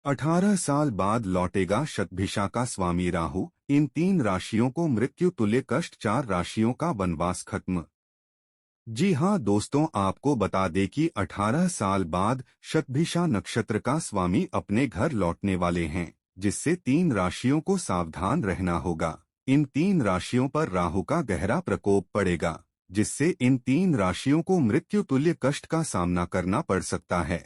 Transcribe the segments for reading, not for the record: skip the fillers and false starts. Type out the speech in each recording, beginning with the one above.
18 साल बाद लौटेगा शतभिषा का स्वामी राहु। इन 3 राशियों को मृत्यु तुल्य कष्ट, 4 राशियों का वनवास खत्म। जी हाँ दोस्तों, आपको बता दें कि 18 साल बाद शतभिषा नक्षत्र का स्वामी अपने घर लौटने वाले हैं, जिससे 3 राशियों को सावधान रहना होगा। इन 3 राशियों पर राहु का गहरा प्रकोप पड़ेगा, जिससे इन 3 राशियों को मृत्यु तुल्य कष्ट का सामना करना पड़ सकता है।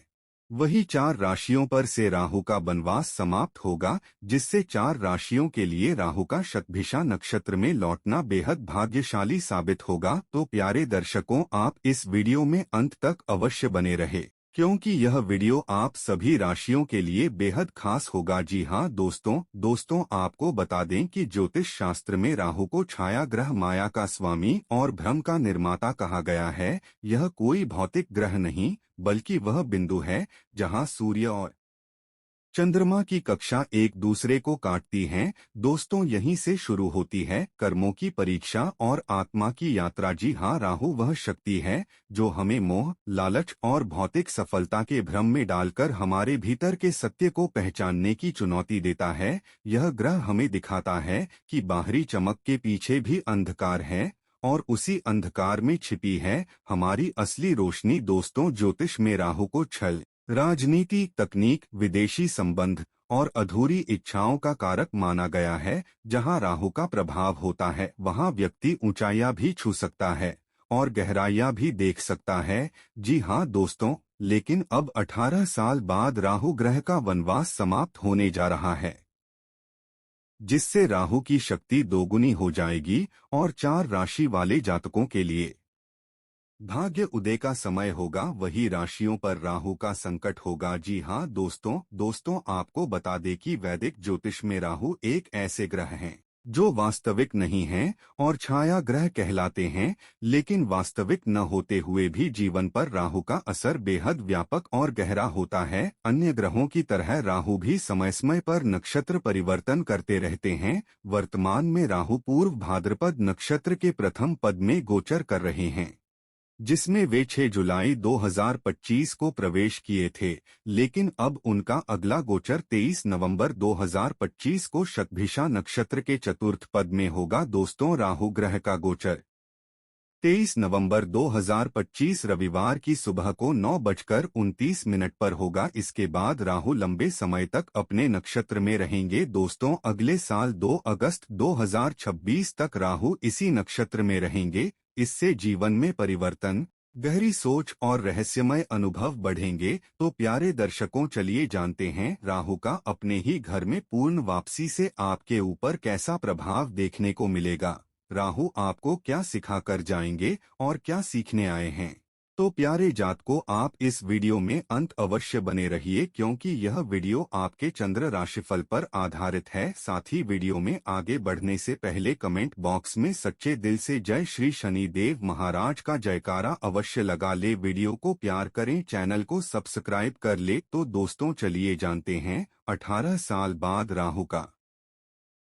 वही 4 राशियों पर से राहु का वनवास समाप्त होगा, जिससे 4 राशियों के लिए राहु का शतभिषा नक्षत्र में लौटना बेहद भाग्यशाली साबित होगा। तो प्यारे दर्शकों, आप इस वीडियो में अंत तक अवश्य बने रहे, क्योंकि यह वीडियो आप सभी राशियों के लिए बेहद खास होगा। जी हाँ दोस्तों आपको बता दें कि ज्योतिष शास्त्र में राहु को छाया ग्रह, माया का स्वामी और भ्रम का निर्माता कहा गया है। यह कोई भौतिक ग्रह नहीं, बल्कि वह बिंदु है जहां सूर्य और चंद्रमा की कक्षा एक दूसरे को काटती हैं। दोस्तों, यहीं से शुरू होती है कर्मों की परीक्षा और आत्मा की यात्रा। जी हाँ, राहु वह शक्ति है जो हमें मोह, लालच और भौतिक सफलता के भ्रम में डालकर हमारे भीतर के सत्य को पहचानने की चुनौती देता है। यह ग्रह हमें दिखाता है कि बाहरी चमक के पीछे भी अंधकार है, और उसी अंधकार में छिपी है हमारी असली रोशनी। दोस्तों, ज्योतिष में राहु को छल, राजनीति, तकनीक, विदेशी संबंध और अधूरी इच्छाओं का कारक माना गया है। जहां राहु का प्रभाव होता है, वहां व्यक्ति ऊंचाइयां भी छू सकता है और गहराइयां भी देख सकता है। जी हाँ दोस्तों, लेकिन अब 18 साल बाद राहु ग्रह का वनवास समाप्त होने जा रहा है, जिससे राहु की शक्ति दोगुनी हो जाएगी और 4 राशि वाले जातकों के लिए भाग्य उदय का समय होगा। वही राशियों पर राहु का संकट होगा। जी हाँ दोस्तों आपको बता दें कि वैदिक ज्योतिष में राहु एक ऐसे ग्रह हैं जो वास्तविक नहीं हैं और छाया ग्रह कहलाते हैं, लेकिन वास्तविक न होते हुए भी जीवन पर राहु का असर बेहद व्यापक और गहरा होता है। अन्य ग्रहों की तरह राहु भी समय समय पर नक्षत्र परिवर्तन करते रहते हैं। वर्तमान में राहु पूर्व भाद्रपद नक्षत्र के प्रथम पद में गोचर कर रहे हैं, जिसमें वे 6 जुलाई 2025 को प्रवेश किए थे, लेकिन अब उनका अगला गोचर 23 नवंबर 2025 को शतभिषा नक्षत्र के चतुर्थ पद में होगा। दोस्तों, राहु ग्रह का गोचर 23 नवंबर 2025 रविवार की सुबह को 9:29 पर होगा। इसके बाद राहु लंबे समय तक अपने नक्षत्र में रहेंगे। दोस्तों, अगले साल 2 अगस्त 2026 तक राहु इसी नक्षत्र में रहेंगे। इससे जीवन में परिवर्तन, गहरी सोच और रहस्यमय अनुभव बढ़ेंगे। तो प्यारे दर्शकों, चलिए जानते हैं राहु का अपने ही घर में पूर्ण वापसी से आपके ऊपर कैसा प्रभाव देखने को मिलेगा। राहु आपको क्या सिखा कर जाएंगे और क्या सीखने आए हैं। तो प्यारे जातकों, आप इस वीडियो में अंत अवश्य बने रहिए, क्योंकि यह वीडियो आपके चंद्र राशिफल पर आधारित है। साथ ही वीडियो में आगे बढ़ने से पहले कमेंट बॉक्स में सच्चे दिल से जय श्री शनिदेव महाराज का जयकारा अवश्य लगा ले। वीडियो को प्यार करें, चैनल को सब्सक्राइब कर ले। तो दोस्तों, चलिए जानते हैं 18 साल बाद राहु का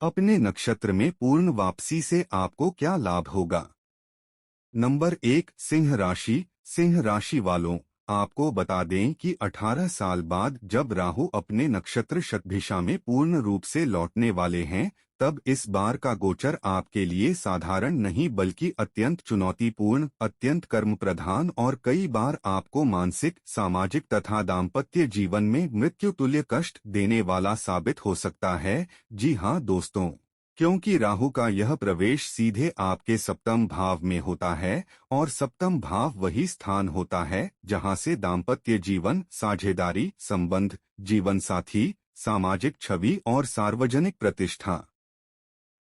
अपने नक्षत्र में पूर्ण वापसी से आपको क्या लाभ होगा। नंबर 1, सिंह राशि। सिंह राशि वालों, आपको बता दें कि 18 साल बाद जब राहु अपने नक्षत्र शतभिषा में पूर्ण रूप से लौटने वाले हैं, तब इस बार का गोचर आपके लिए साधारण नहीं बल्कि अत्यंत चुनौतीपूर्ण, अत्यंत कर्म प्रधान और कई बार आपको मानसिक, सामाजिक तथा दाम्पत्य जीवन में मृत्यु तुल्य कष्ट देने वाला साबित हो सकता है। जी हाँ दोस्तों, क्योंकि राहु का यह प्रवेश सीधे आपके सप्तम भाव में होता है, और सप्तम भाव वही स्थान होता है जहां से दाम्पत्य जीवन, साझेदारी, संबंध, जीवन साथी, सामाजिक छवि और सार्वजनिक प्रतिष्ठा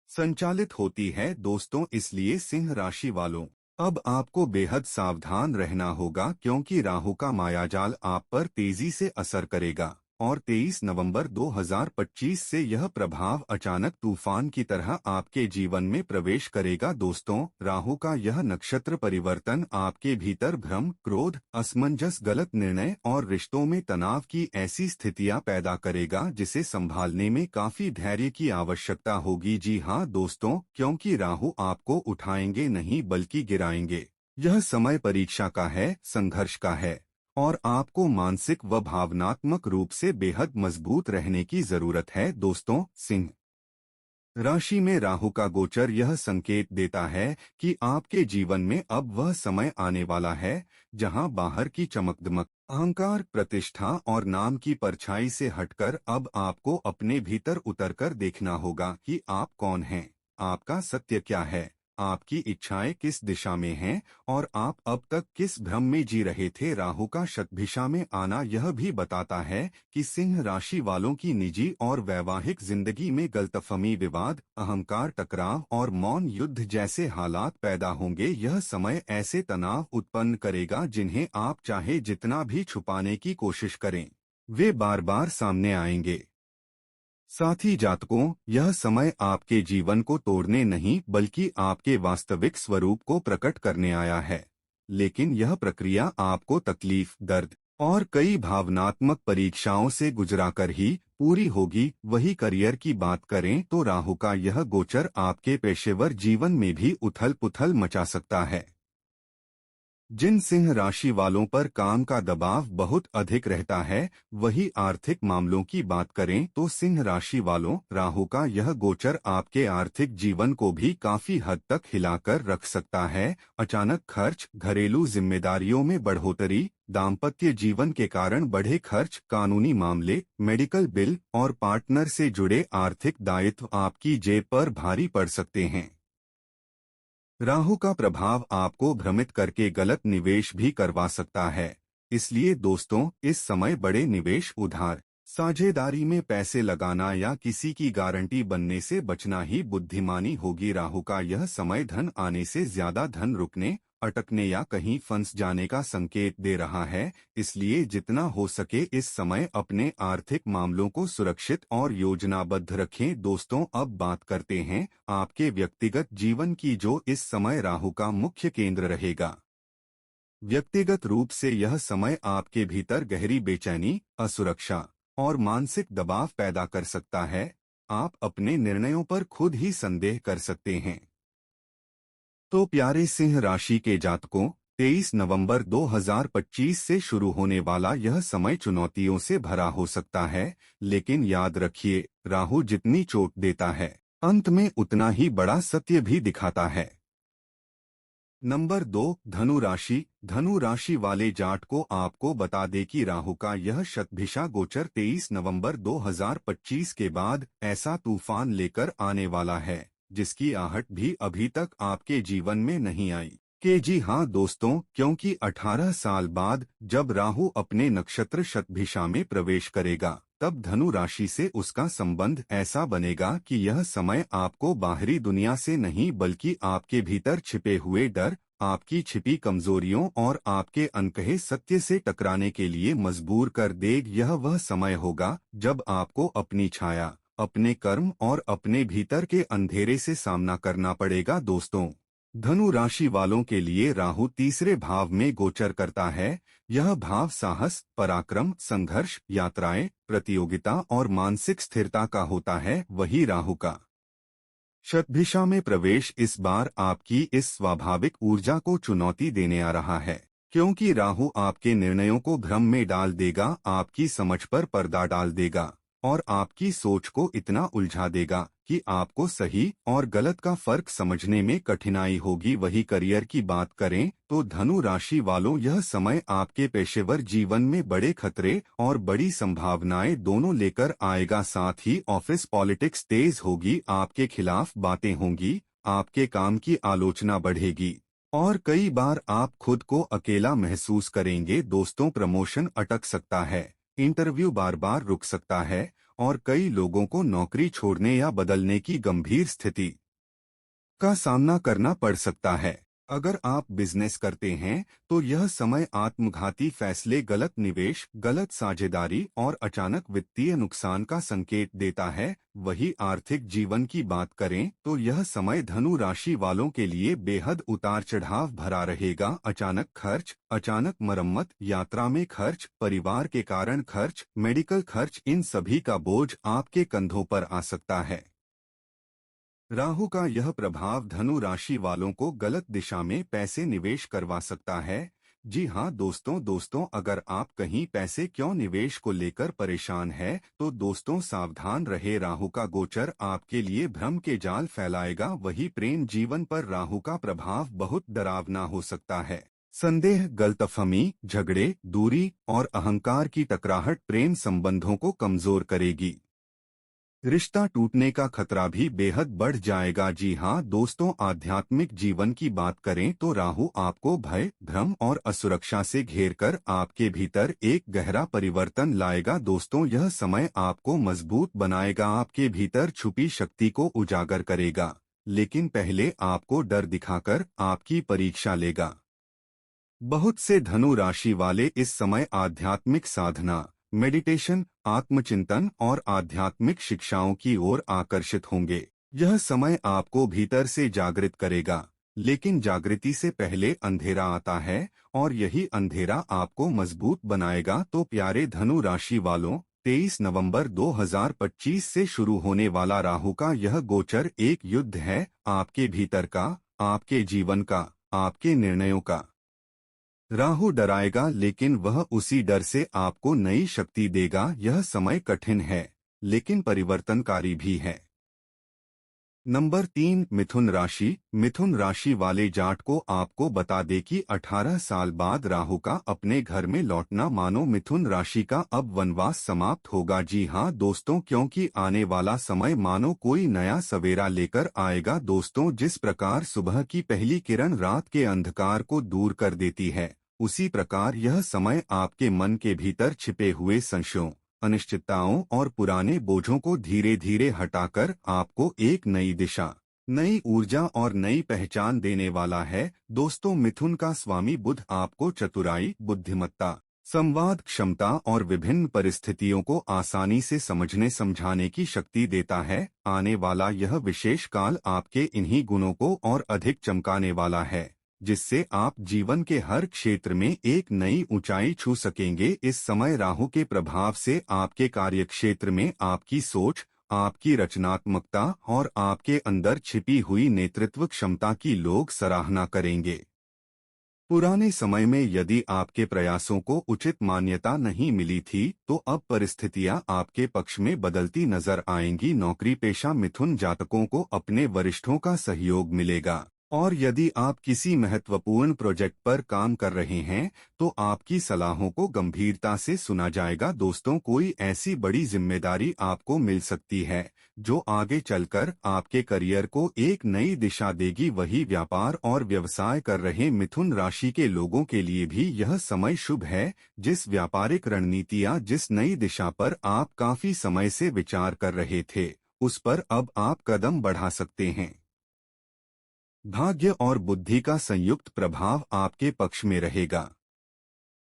संचालित होती है। दोस्तों, इसलिए सिंह राशि वालों, अब आपको बेहद सावधान रहना होगा, क्योंकि राहु का मायाजाल आप पर तेजी से असर करेगा और 23 नवंबर 2025 से यह प्रभाव अचानक तूफान की तरह आपके जीवन में प्रवेश करेगा। दोस्तों, राहु का यह नक्षत्र परिवर्तन आपके भीतर भ्रम, क्रोध, असमंजस, गलत निर्णय और रिश्तों में तनाव की ऐसी स्थितियां पैदा करेगा जिसे संभालने में काफी धैर्य की आवश्यकता होगी। जी हाँ दोस्तों, क्योंकि राहु आपको उठाएंगे नहीं बल्कि गिराएंगे। यह समय परीक्षा का है, संघर्ष का है और आपको मानसिक व भावनात्मक रूप से बेहद मजबूत रहने की जरूरत है। दोस्तों, सिंह राशि में राहु का गोचर यह संकेत देता है कि आपके जीवन में अब वह समय आने वाला है जहां बाहर की चमकदमक, अहंकार, प्रतिष्ठा और नाम की परछाई से हटकर अब आपको अपने भीतर उतरकर देखना होगा कि आप कौन हैं, आपका सत्य क्या है, आपकी इच्छाएं किस दिशा में हैं और आप अब तक किस भ्रम में जी रहे थे। राहु का शतभिषा में आना यह भी बताता है कि सिंह राशि वालों की निजी और वैवाहिक जिंदगी में गलतफहमी, विवाद, अहंकार, टकराव और मौन युद्ध जैसे हालात पैदा होंगे। यह समय ऐसे तनाव उत्पन्न करेगा जिन्हें आप चाहे जितना भी छुपाने की कोशिश करें, वे बार बार सामने आएंगे। साथ ही जातकों, यह समय आपके जीवन को तोड़ने नहीं बल्कि आपके वास्तविक स्वरूप को प्रकट करने आया है। लेकिन यह प्रक्रिया आपको तकलीफ, दर्द और कई भावनात्मक परीक्षाओं से गुजराकर ही पूरी होगी। वही करियर की बात करें तो राहु का यह गोचर आपके पेशेवर जीवन में भी उथल पुथल मचा सकता है। जिन सिंह राशि वालों पर काम का दबाव बहुत अधिक रहता है, वही आर्थिक मामलों की बात करें तो सिंह राशि वालों, राहु का यह गोचर आपके आर्थिक जीवन को भी काफी हद तक हिलाकर रख सकता है। अचानक खर्च, घरेलू जिम्मेदारियों में बढ़ोतरी, दाम्पत्य जीवन के कारण बढ़े खर्च, कानूनी मामले, मेडिकल बिल और पार्टनर से जुड़े आर्थिक दायित्व आपकी जेब पर भारी पड़ सकते हैं। राहु का प्रभाव आपको भ्रमित करके गलत निवेश भी करवा सकता है। इसलिए दोस्तों, इस समय बड़े निवेश, उधार, साझेदारी में पैसे लगाना या किसी की गारंटी बनने से बचना ही बुद्धिमानी होगी। राहु का यह समय धन आने से ज्यादा धन रुकने, अटकने या कहीं फंस जाने का संकेत दे रहा है। इसलिए जितना हो सके इस समय अपने आर्थिक मामलों को सुरक्षित और योजनाबद्ध रखें। दोस्तों, अब बात करते हैं आपके व्यक्तिगत जीवन की, जो इस समय राहु का मुख्य केंद्र रहेगा। व्यक्तिगत रूप से यह समय आपके भीतर गहरी बेचैनी, असुरक्षा और मानसिक दबाव पैदा कर सकता है। आप अपने निर्णयों पर खुद ही संदेह कर सकते हैं। तो प्यारे सिंह राशि के जातकों, 23 नवंबर 2025 से शुरू होने वाला यह समय चुनौतियों से भरा हो सकता है, लेकिन याद रखिए, राहु जितनी चोट देता है, अंत में उतना ही बड़ा सत्य भी दिखाता है। नंबर 2, धनु राशि। धनु राशि वाले जाट को आपको बता दे कि राहु का यह शतभिषा गोचर 23 नवंबर 2025 के बाद ऐसा तूफान लेकर आने वाला है जिसकी आहट भी अभी तक आपके जीवन में नहीं आई। जी हाँ दोस्तों, क्योंकि 18 साल बाद जब राहु अपने नक्षत्र शतभिषा में प्रवेश करेगा, तब धनु राशि से उसका संबंध ऐसा बनेगा कि यह समय आपको बाहरी दुनिया से नहीं बल्कि आपके भीतर छिपे हुए डर, आपकी छिपी कमजोरियों और आपके अनकहे सत्य से टकराने के लिए मजबूर कर देगा। यह वह समय होगा जब आपको अपनी छाया, अपने कर्म और अपने भीतर के अंधेरे से सामना करना पड़ेगा। दोस्तों, धनु राशि वालों के लिए राहु तीसरे भाव में गोचर करता है। यह भाव साहस, पराक्रम, संघर्ष, यात्राएं, प्रतियोगिता और मानसिक स्थिरता का होता है। वही राहु का शतभिषा में प्रवेश इस बार आपकी इस स्वाभाविक ऊर्जा को चुनौती देने आ रहा है, क्योंकि राहु आपके निर्णयों को भ्रम में डाल देगा, आपकी समझ पर पर्दा डाल देगा और आपकी सोच को इतना उलझा देगा कि आपको सही और गलत का फर्क समझने में कठिनाई होगी। वही करियर की बात करें तो धनु राशि वालों, यह समय आपके पेशेवर जीवन में बड़े खतरे और बड़ी संभावनाएं दोनों लेकर आएगा। साथ ही ऑफिस पॉलिटिक्स तेज होगी, आपके खिलाफ बातें होंगी, आपके काम की आलोचना बढ़ेगी और कई बार आप खुद को अकेला महसूस करेंगे। दोस्तों, प्रमोशन अटक सकता है, इंटरव्यू बार बार रुक सकता है और कई लोगों को नौकरी छोड़ने या बदलने की गंभीर स्थिति का सामना करना पड़ सकता है। अगर आप बिजनेस करते हैं तो यह समय आत्मघाती फैसले, गलत निवेश, गलत साझेदारी और अचानक वित्तीय नुकसान का संकेत देता है। वही आर्थिक जीवन की बात करें तो यह समय धनु राशि वालों के लिए बेहद उतार चढ़ाव भरा रहेगा। अचानक खर्च, अचानक मरम्मत, यात्रा में खर्च, परिवार के कारण खर्च, मेडिकल खर्च, इन सभी का बोझ आपके कंधों पर आ सकता है। राहु का यह प्रभाव धनु राशि वालों को गलत दिशा में पैसे निवेश करवा सकता है, जी हाँ दोस्तों, अगर आप कहीं पैसे क्यों निवेश को लेकर परेशान है तो दोस्तों सावधान रहे। राहु का गोचर आपके लिए भ्रम के जाल फैलाएगा। वही प्रेम जीवन पर राहु का प्रभाव बहुत डरावना हो सकता है। संदेह, गलतफहमी, झगड़े, दूरी और अहंकार की टकराहट प्रेम संबंधों को कमजोर करेगी। रिश्ता टूटने का खतरा भी बेहद बढ़ जाएगा। जी हाँ दोस्तों, आध्यात्मिक जीवन की बात करें तो राहु आपको भय, भ्रम और असुरक्षा से घेरकर आपके भीतर एक गहरा परिवर्तन लाएगा। दोस्तों यह समय आपको मजबूत बनाएगा, आपके भीतर छुपी शक्ति को उजागर करेगा, लेकिन पहले आपको डर दिखाकर आपकी परीक्षा लेगा। बहुत से धनु राशि वाले इस समय आध्यात्मिक साधना, मेडिटेशन, आत्मचिंतन और आध्यात्मिक शिक्षाओं की ओर आकर्षित होंगे। यह समय आपको भीतर से जागृत करेगा, लेकिन जागृति से पहले अंधेरा आता है और यही अंधेरा आपको मजबूत बनाएगा। तो प्यारे धनु राशि वालों, 23 नवंबर 2025 से शुरू होने वाला राहु का यह गोचर एक युद्ध है, आपके भीतर का, आपके जीवन का, आपके निर्णयों का। राहु डराएगा, लेकिन वह उसी डर से आपको नई शक्ति देगा। यह समय कठिन है, लेकिन परिवर्तनकारी भी है। नंबर 3, मिथुन राशि। मिथुन राशि वाले जाट को आपको बता दे कि 18 साल बाद राहु का अपने घर में लौटना मानो मिथुन राशि का अब वनवास समाप्त होगा। जी हाँ दोस्तों, क्योंकि आने वाला समय मानो कोई नया सवेरा लेकर आएगा। दोस्तों जिस प्रकार सुबह की पहली किरण रात के अंधकार को दूर कर देती है, उसी प्रकार यह समय आपके मन के भीतर छिपे हुए संशयों, अनिश्चितताओं और पुराने बोझों को धीरे धीरे हटाकर आपको एक नई दिशा, नई ऊर्जा और नई पहचान देने वाला है। दोस्तों मिथुन का स्वामी बुध आपको चतुराई, बुद्धिमत्ता, संवाद क्षमता और विभिन्न परिस्थितियों को आसानी से समझने समझाने की शक्ति देता है। आने वाला यह विशेष काल आपके इन्हीं गुणों को और अधिक चमकाने वाला है, जिससे आप जीवन के हर क्षेत्र में एक नई ऊंचाई छू सकेंगे। इस समय राहु के प्रभाव से आपके कार्यक्षेत्र में आपकी सोच, आपकी रचनात्मकता और आपके अंदर छिपी हुई नेतृत्व क्षमता की लोग सराहना करेंगे। पुराने समय में यदि आपके प्रयासों को उचित मान्यता नहीं मिली थी, तो अब परिस्थितियां आपके पक्ष में बदलती नजर आएंगी। नौकरी पेशा मिथुन जातकों को अपने वरिष्ठों का सहयोग मिलेगा, और यदि आप किसी महत्वपूर्ण प्रोजेक्ट पर काम कर रहे हैं तो आपकी सलाहों को गंभीरता से सुना जाएगा। दोस्तों कोई ऐसी बड़ी जिम्मेदारी आपको मिल सकती है जो आगे चलकर आपके करियर को एक नई दिशा देगी। वही व्यापार और व्यवसाय कर रहे मिथुन राशि के लोगों के लिए भी यह समय शुभ है। जिस व्यापारिक रणनीतियां, जिस नई दिशा पर आप काफी समय से विचार कर रहे थे, उस पर अब आप कदम बढ़ा सकते हैं। भाग्य और बुद्धि का संयुक्त प्रभाव आपके पक्ष में रहेगा।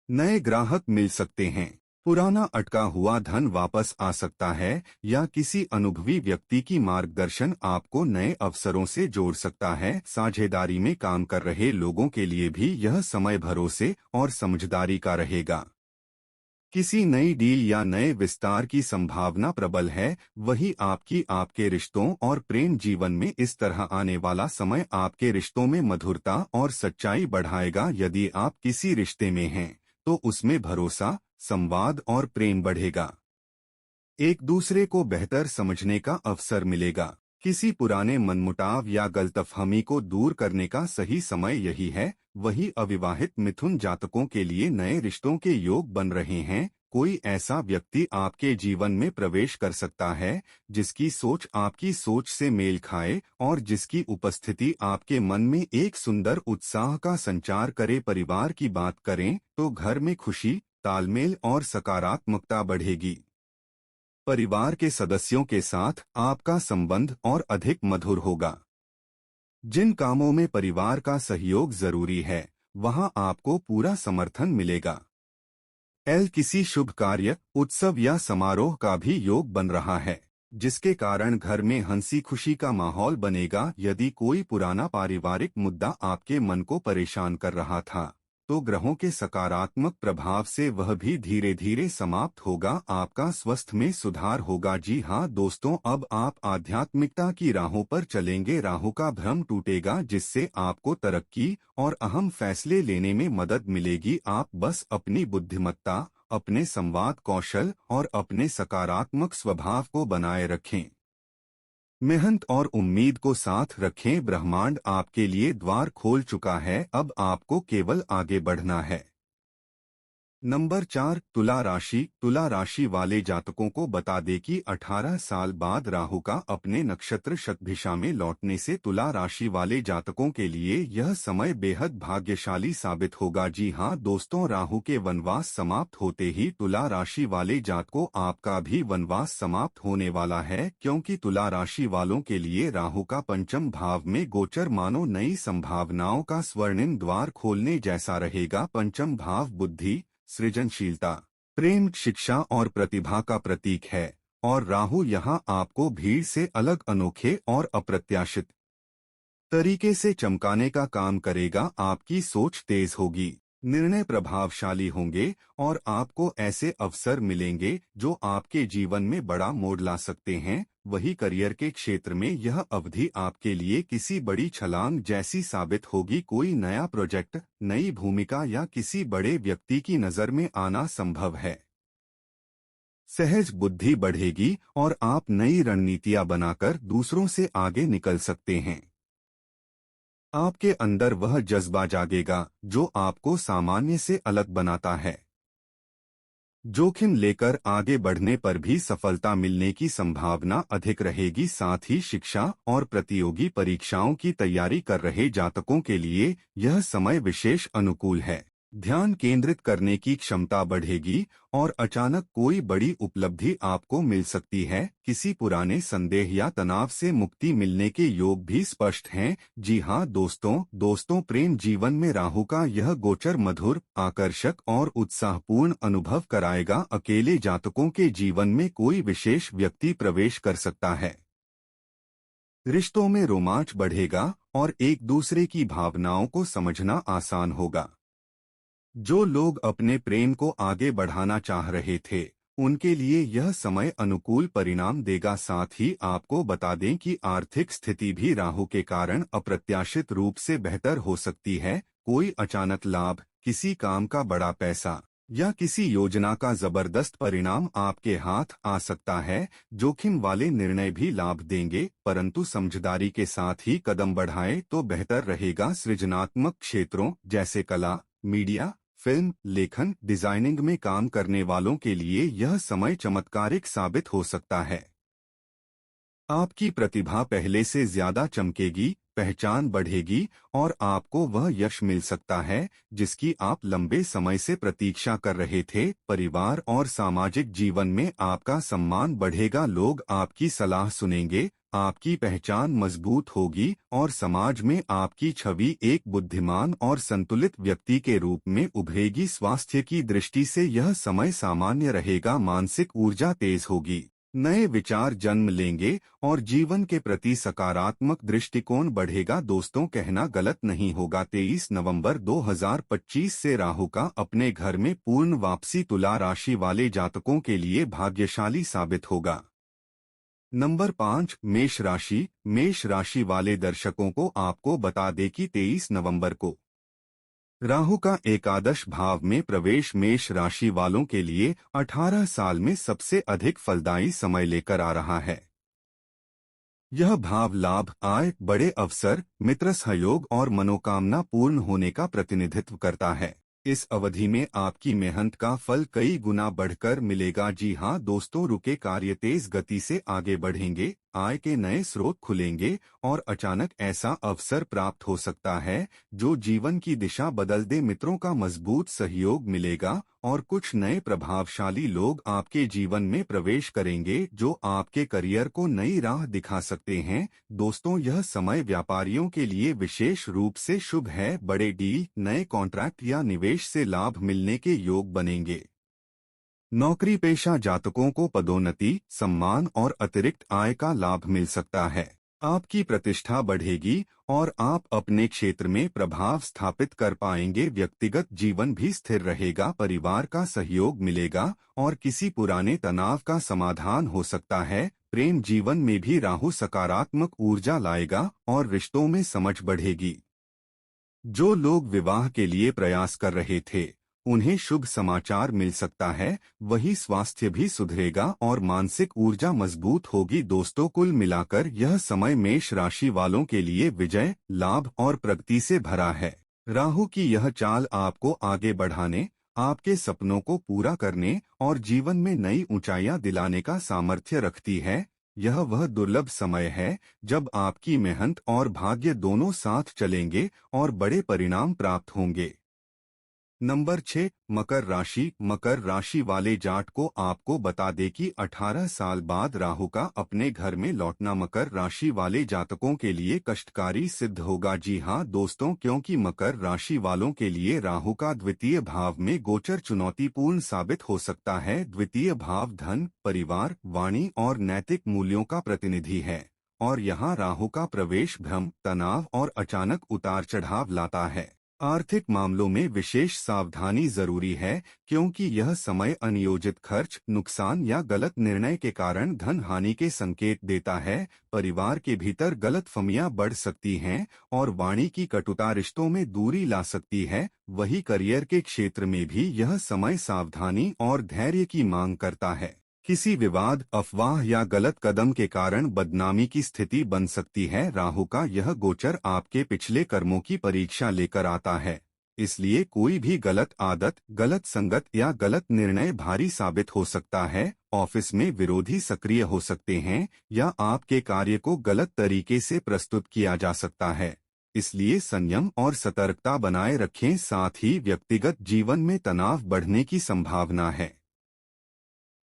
नए ग्राहक मिल सकते हैं, पुराना अटका हुआ धन वापस आ सकता है, या किसी अनुभवी व्यक्ति की मार्गदर्शन आपको नए अवसरों से जोड़ सकता है। साझेदारी में काम कर रहे लोगों के लिए भी यह समय भरोसे और समझदारी का रहेगा। किसी नई डील या नए विस्तार की संभावना प्रबल है। वही आपके रिश्तों और प्रेम जीवन में इस तरह आने वाला समय आपके रिश्तों में मधुरता और सच्चाई बढ़ाएगा। यदि आप किसी रिश्ते में हैं तो उसमें भरोसा, संवाद और प्रेम बढ़ेगा। एक दूसरे को बेहतर समझने का अवसर मिलेगा। किसी पुराने मनमुटाव या गलतफहमी को दूर करने का सही समय यही है। वही अविवाहित मिथुन जातकों के लिए नए रिश्तों के योग बन रहे हैं। कोई ऐसा व्यक्ति आपके जीवन में प्रवेश कर सकता है जिसकी सोच आपकी सोच से मेल खाए और जिसकी उपस्थिति आपके मन में एक सुंदर उत्साह का संचार करे। परिवार की बात करें तो घर में खुशी, तालमेल और सकारात्मकता बढ़ेगी। परिवार के सदस्यों के साथ आपका संबंध और अधिक मधुर होगा। जिन कामों में परिवार का सहयोग जरूरी है, वहां आपको पूरा समर्थन मिलेगा। किसी शुभ कार्य, उत्सव या समारोह का भी योग बन रहा है, जिसके कारण घर में हंसी खुशी का माहौल बनेगा। यदि कोई पुराना पारिवारिक मुद्दा आपके मन को परेशान कर रहा था, तो ग्रहों के सकारात्मक प्रभाव से वह भी धीरे धीरे समाप्त होगा। आपका स्वास्थ्य में सुधार होगा। जी हाँ दोस्तों, अब आप आध्यात्मिकता की राहों पर चलेंगे। राहु का भ्रम टूटेगा, जिससे आपको तरक्की और अहम फैसले लेने में मदद मिलेगी। आप बस अपनी बुद्धिमत्ता, अपने संवाद कौशल और अपने सकारात्मक स्वभाव को बनाए रखें। मेहनत और उम्मीद को साथ रखें। ब्रह्मांड आपके लिए द्वार खोल चुका है, अब आपको केवल आगे बढ़ना है। नंबर 4, तुला राशि। तुला राशि वाले जातकों को बता दें कि 18 साल बाद राहु का अपने नक्षत्र शतभिषा में लौटने से तुला राशि वाले जातकों के लिए यह समय बेहद भाग्यशाली साबित होगा। जी हां दोस्तों, राहु के वनवास समाप्त होते ही तुला राशि वाले जातकों आपका भी वनवास समाप्त होने वाला है, क्योंकि तुला राशि वालों के लिए राहु का पंचम भाव में गोचर मानो नई संभावनाओं का स्वर्णिम द्वार खोलने जैसा रहेगा। पंचम भाव बुद्धि, सृजनशीलता, प्रेम, शिक्षा और प्रतिभा का प्रतीक है, और राहु यहाँ आपको भीड़ से अलग, अनोखे और अप्रत्याशित तरीके से चमकाने का काम करेगा। आपकी सोच तेज होगी, निर्णय प्रभावशाली होंगे और आपको ऐसे अवसर मिलेंगे जो आपके जीवन में बड़ा मोड़ ला सकते हैं। वही करियर के क्षेत्र में यह अवधि आपके लिए किसी बड़ी छलांग जैसी साबित होगी। कोई नया प्रोजेक्ट, नई भूमिका या किसी बड़े व्यक्ति की नजर में आना संभव है। सहज बुद्धि बढ़ेगी और आप नई रणनीतियां बनाकर दूसरों से आगे निकल सकते हैं। आपके अंदर वह जज्बा जागेगा जो आपको सामान्य से अलग बनाता है। जोखिम लेकर आगे बढ़ने पर भी सफलता मिलने की संभावना अधिक रहेगी। साथ ही शिक्षा और प्रतियोगी परीक्षाओं की तैयारी कर रहे जातकों के लिए यह समय विशेष अनुकूल है। ध्यान केंद्रित करने की क्षमता बढ़ेगी और अचानक कोई बड़ी उपलब्धि आपको मिल सकती है। किसी पुराने संदेह या तनाव से मुक्ति मिलने के योग भी स्पष्ट हैं। जी हाँ दोस्तों, प्रेम जीवन में राहु का यह गोचर मधुर, आकर्षक और उत्साहपूर्ण अनुभव कराएगा। अकेले जातकों के जीवन में कोई विशेष व्यक्ति प्रवेश कर सकता है। रिश्तों में रोमांच बढ़ेगा और एक दूसरे की भावनाओं को समझना आसान होगा। जो लोग अपने प्रेम को आगे बढ़ाना चाह रहे थे, उनके लिए यह समय अनुकूल परिणाम देगा। साथ ही आपको बता दें कि आर्थिक स्थिति भी राहु के कारण अप्रत्याशित रूप से बेहतर हो सकती है। कोई अचानक लाभ, किसी काम का बड़ा पैसा या किसी योजना का जबरदस्त परिणाम आपके हाथ आ सकता है। जोखिम वाले निर्णय भी लाभ देंगे, परंतु समझदारी के साथ ही कदम बढ़ाएं तो बेहतर रहेगा। सृजनात्मक क्षेत्रों जैसे कला, मीडिया, फिल्म, लेखन, डिजाइनिंग में काम करने वालों के लिए यह समय चमत्कारिक साबित हो सकता है। आपकी प्रतिभा पहले से ज्यादा चमकेगी, पहचान बढ़ेगी और आपको वह यश मिल सकता है जिसकी आप लंबे समय से प्रतीक्षा कर रहे थे। परिवार और सामाजिक जीवन में आपका सम्मान बढ़ेगा। लोग आपकी सलाह सुनेंगे, आपकी पहचान मजबूत होगी और समाज में आपकी छवि एक बुद्धिमान और संतुलित व्यक्ति के रूप में उभरेगी। स्वास्थ्य की दृष्टि से यह समय सामान्य रहेगा। मानसिक ऊर्जा तेज होगी, नए विचार जन्म लेंगे और जीवन के प्रति सकारात्मक दृष्टिकोण बढ़ेगा। दोस्तों, कहना गलत नहीं होगा, 23 नवंबर 2025 से राहु का अपने घर में पूर्ण वापसी तुला राशि वाले जातकों के लिए भाग्यशाली साबित होगा। नंबर 5, मेष राशि। मेष राशि वाले दर्शकों को आपको बता दें कि 23 नवंबर को राहु का एकादश भाव में प्रवेश मेष राशि वालों के लिए 18 साल में सबसे अधिक फलदायी समय लेकर आ रहा है। यह भाव लाभ, आय, बड़े अवसर, मित्र सहयोग और मनोकामना पूर्ण होने का प्रतिनिधित्व करता है। इस अवधि में आपकी मेहनत का फल कई गुना बढ़कर मिलेगा। जी हाँ दोस्तों, रुके कार्य तेज गति से आगे बढ़ेंगे, आय के नए स्रोत खुलेंगे और अचानक ऐसा अवसर प्राप्त हो सकता है जो जीवन की दिशा बदल दे। मित्रों का मजबूत सहयोग मिलेगा और कुछ नए प्रभावशाली लोग आपके जीवन में प्रवेश करेंगे जो आपके करियर को नई राह दिखा सकते हैं। दोस्तों, यह समय व्यापारियों के लिए विशेष रूप से शुभ है। बड़े डील, नए कॉन्ट्रैक्ट या निवेश से लाभ मिलने के योग बनेंगे। नौकरी पेशा जातकों को पदोन्नति, सम्मान और अतिरिक्त आय का लाभ मिल सकता है। आपकी प्रतिष्ठा बढ़ेगी और आप अपने क्षेत्र में प्रभाव स्थापित कर पाएंगे। व्यक्तिगत जीवन भी स्थिर रहेगा, परिवार का सहयोग मिलेगा और किसी पुराने तनाव का समाधान हो सकता है। प्रेम जीवन में भी राहु सकारात्मक ऊर्जा लाएगा और रिश्तों में समझ बढ़ेगी। जो लोग विवाह के लिए प्रयास कर रहे थे, उन्हें शुभ समाचार मिल सकता है। वही स्वास्थ्य भी सुधरेगा और मानसिक ऊर्जा मजबूत होगी। दोस्तों, कुल मिलाकर यह समय मेष राशि वालों के लिए विजय, लाभ और प्रगति से भरा है। राहु की यह चाल आपको आगे बढ़ाने, आपके सपनों को पूरा करने और जीवन में नई ऊंचाइयां दिलाने का सामर्थ्य रखती है। यह वह दुर्लभ समय है जब आपकी मेहनत और भाग्य दोनों साथ चलेंगे और बड़े परिणाम प्राप्त होंगे। नंबर 6, मकर राशि। मकर राशि वाले जाट को आपको बता दें कि 18 साल बाद राहु का अपने घर में लौटना मकर राशि वाले जातकों के लिए कष्टकारी सिद्ध होगा। जी हां दोस्तों, क्योंकि मकर राशि वालों के लिए राहु का द्वितीय भाव में गोचर चुनौतीपूर्ण साबित हो सकता है। द्वितीय भाव धन, परिवार, वाणी और नैतिक मूल्यों का प्रतिनिधि है और यहाँ राहु का प्रवेश भ्रम, तनाव और अचानक उतार चढ़ाव लाता है। आर्थिक मामलों में विशेष सावधानी जरूरी है, क्योंकि यह समय अनियोजित खर्च, नुकसान या गलत निर्णय के कारण धन हानि के संकेत देता है। परिवार के भीतर गलतफहमियां बढ़ सकती हैं और वाणी की कटुता रिश्तों में दूरी ला सकती है। वही करियर के क्षेत्र में भी यह समय सावधानी और धैर्य की मांग करता है। किसी विवाद, अफवाह या गलत कदम के कारण बदनामी की स्थिति बन सकती है। राहु का यह गोचर आपके पिछले कर्मों की परीक्षा लेकर आता है, इसलिए कोई भी गलत आदत, गलत संगत या गलत निर्णय भारी साबित हो सकता है। ऑफिस में विरोधी सक्रिय हो सकते हैं या आपके कार्य को गलत तरीके से प्रस्तुत किया जा सकता है। इसलिए संयम और सतर्कता बनाए रखें। साथ ही व्यक्तिगत जीवन में तनाव बढ़ने की संभावना है।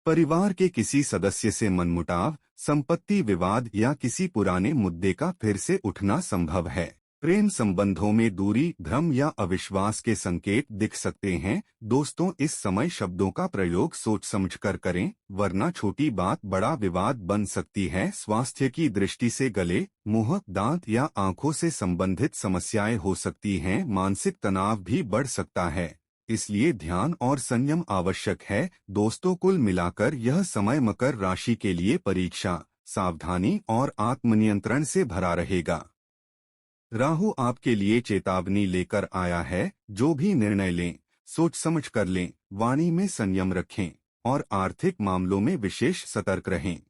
परिवार के किसी सदस्य से मनमुटाव, संपत्ति विवाद या किसी पुराने मुद्दे का फिर से उठना संभव है। प्रेम संबंधों में दूरी, भ्रम या अविश्वास के संकेत दिख सकते हैं। दोस्तों, इस समय शब्दों का प्रयोग सोच समझकर करें, वरना छोटी बात बड़ा विवाद बन सकती है। स्वास्थ्य की दृष्टि से गले, मुंह, दांत या आंखों से संबंधित समस्याएं हो सकती हैं। मानसिक तनाव भी बढ़ सकता है, इसलिए ध्यान और संयम आवश्यक है। दोस्तों, कुल मिलाकर यह समय मकर राशि के लिए परीक्षा, सावधानी और आत्मनियंत्रण से भरा रहेगा। राहु आपके लिए चेतावनी लेकर आया है। जो भी निर्णय लें, सोच समझ कर लें, वाणी में संयम रखें और आर्थिक मामलों में विशेष सतर्क रहें।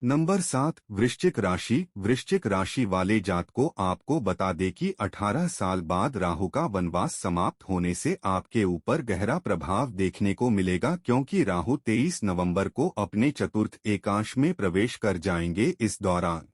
नंबर 7, वृश्चिक राशि। वृश्चिक राशि वाले जातकों को आपको बता दें कि 18 साल बाद राहु का वनवास समाप्त होने से आपके ऊपर गहरा प्रभाव देखने को मिलेगा, क्योंकि राहु 23 नवंबर को अपने चतुर्थ एकांश में प्रवेश कर जाएंगे। इस दौरान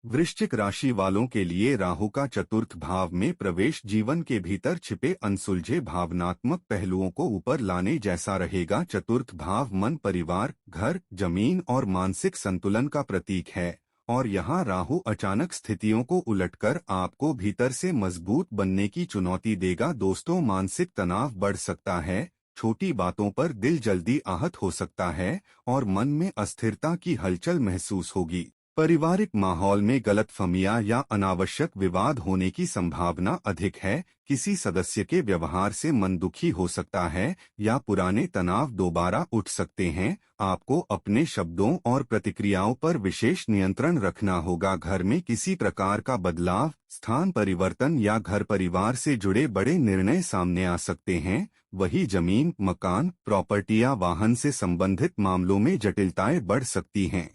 वृश्चिक राशि वालों के लिए राहु का चतुर्थ भाव में प्रवेश जीवन के भीतर छिपे अनसुलझे भावनात्मक पहलुओं को ऊपर लाने जैसा रहेगा। चतुर्थ भाव मन, परिवार, घर, जमीन और मानसिक संतुलन का प्रतीक है और यहाँ राहु अचानक स्थितियों को उलटकर आपको भीतर से मजबूत बनने की चुनौती देगा। दोस्तों, मानसिक तनाव बढ़ सकता है, छोटी बातों पर दिल जल्दी आहत हो सकता है और मन में अस्थिरता की हलचल महसूस होगी। पारिवारिक माहौल में गलतफहमियां या अनावश्यक विवाद होने की संभावना अधिक है। किसी सदस्य के व्यवहार से मन दुखी हो सकता है या पुराने तनाव दोबारा उठ सकते हैं। आपको अपने शब्दों और प्रतिक्रियाओं पर विशेष नियंत्रण रखना होगा। घर में किसी प्रकार का बदलाव, स्थान परिवर्तन या घर परिवार से जुड़े बड़े निर्णय सामने आ सकते हैं। वही जमीन, मकान, प्रॉपर्टी या वाहन से संबंधित मामलों में जटिलताएं बढ़ सकती हैं।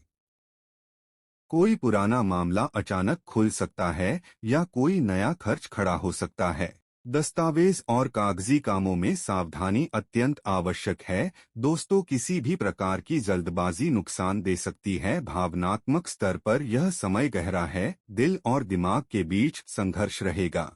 कोई पुराना मामला अचानक खुल सकता है या कोई नया खर्च खड़ा हो सकता है। दस्तावेज और कागजी कामों में सावधानी अत्यंत आवश्यक है। दोस्तों, किसी भी प्रकार की जल्दबाजी नुकसान दे सकती है। भावनात्मक स्तर पर यह समय गहरा है, दिल और दिमाग के बीच संघर्ष रहेगा।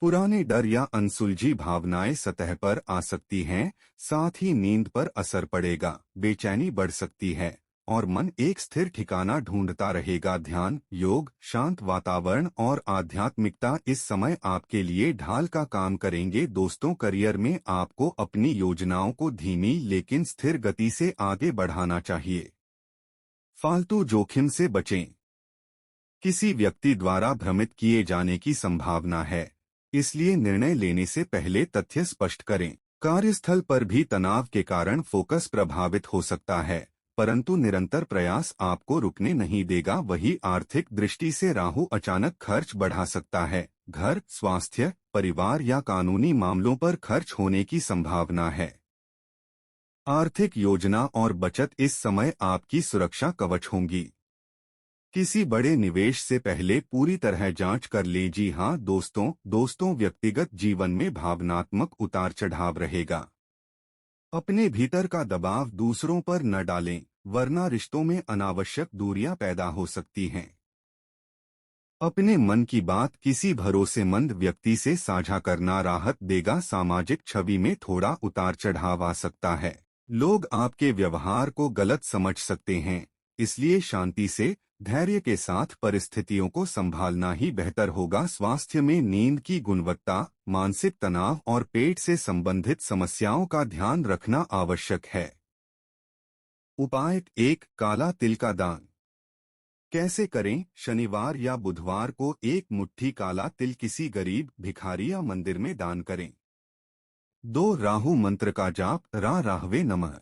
पुराने डर या अनसुलझी भावनाएं सतह पर आ सकती हैं। साथ ही नींद पर असर पड़ेगा, बेचैनी बढ़ सकती है और मन एक स्थिर ठिकाना ढूंढता रहेगा। ध्यान, योग, शांत वातावरण और आध्यात्मिकता इस समय आपके लिए ढाल का काम करेंगे। दोस्तों, करियर में आपको अपनी योजनाओं को धीमी लेकिन स्थिर गति से आगे बढ़ाना चाहिए। फालतू जोखिम से बचें। किसी व्यक्ति द्वारा भ्रमित किए जाने की संभावना है, इसलिए निर्णय लेने से पहले तथ्य स्पष्ट करें। कार्यस्थल पर भी तनाव के कारण फोकस प्रभावित हो सकता है, परंतु निरंतर प्रयास आपको रुकने नहीं देगा। वही आर्थिक दृष्टि से राहु अचानक खर्च बढ़ा सकता है। घर, स्वास्थ्य, परिवार या कानूनी मामलों पर खर्च होने की संभावना है। आर्थिक योजना और बचत इस समय आपकी सुरक्षा कवच होंगी। किसी बड़े निवेश से पहले पूरी तरह जांच कर ले। जी हाँ दोस्तों, व्यक्तिगत जीवन में भावनात्मक उतार चढ़ाव रहेगा। अपने भीतर का दबाव दूसरों पर न डालें, वरना रिश्तों में अनावश्यक दूरियां पैदा हो सकती हैं। अपने मन की बात किसी भरोसेमंद व्यक्ति से साझा करना राहत देगा। सामाजिक छवि में थोड़ा उतार चढ़ाव आ सकता है। लोग आपके व्यवहार को गलत समझ सकते हैं, इसलिए शांति से, धैर्य के साथ परिस्थितियों को संभालना ही बेहतर होगा। स्वास्थ्य में नींद की गुणवत्ता, मानसिक तनाव और पेट से संबंधित समस्याओं का ध्यान रखना आवश्यक है। उपाय 1, काला तिल का दान। कैसे करें? शनिवार या बुधवार को एक मुट्ठी काला तिल किसी गरीब, भिखारी या मंदिर में दान करें। 2, राहु मंत्र का जाप। रा राहवे नमः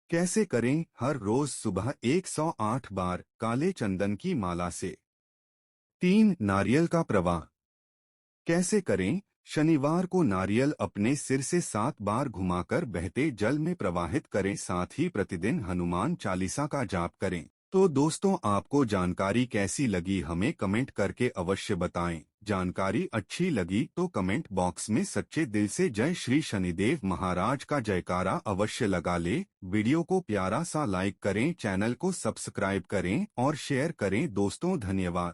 कैसे करें? हर रोज सुबह 108 बार काले चंदन की माला से। 3, नारियल का प्रवाह। कैसे करें? शनिवार को नारियल अपने सिर से 7 बार घुमाकर बहते जल में प्रवाहित करें। साथ ही प्रतिदिन हनुमान चालीसा का जाप करें। तो दोस्तों, आपको जानकारी कैसी लगी हमें कमेंट करके अवश्य बताएं। जानकारी अच्छी लगी तो कमेंट बॉक्स में सच्चे दिल से जय श्री शनिदेव महाराज का जयकारा अवश्य लगा ले। वीडियो को प्यारा सा लाइक करें, चैनल को सब्सक्राइब करें और शेयर करें। दोस्तों, धन्यवाद।